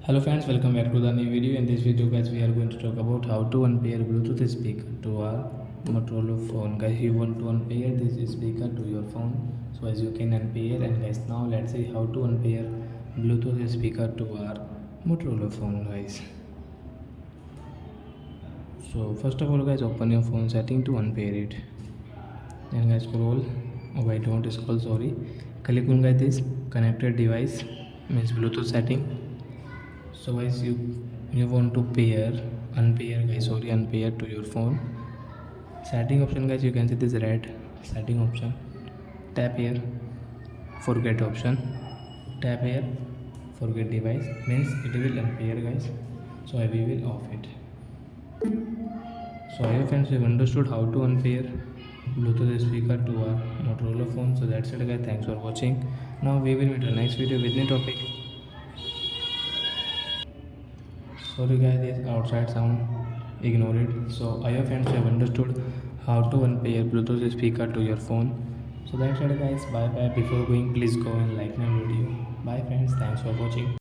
Hello friends, welcome back to the new video. In this video guys, we are going to talk about how to unpair Bluetooth speaker to our Motorola phone. Guys, you want to unpair this speaker to your phone, so as you can unpair. And guys, now let's see how to unpair Bluetooth speaker to our Motorola phone guys. So first of all guys, open your phone setting to unpair it. Then guys, scroll, don't scroll, sorry, click on guys this connected device, means Bluetooth setting. So guys, you want to unpair to your phone. Setting option guys, you can see this red setting option. Tap here, forget option. Tap here, forget device, means it will unpair guys. So we will off it. So I hope friends you have understood how to unpair Bluetooth speaker to our Motorola phone. So that's it guys, thanks for watching. Now we will meet the next video with new topic. Sorry guys, this outside sound, ignore it. So I hope friends you have understood how to unpair Bluetooth speaker to your phone. So that's it guys, bye bye. Before going, please go and like my video. Bye friends, thanks for watching.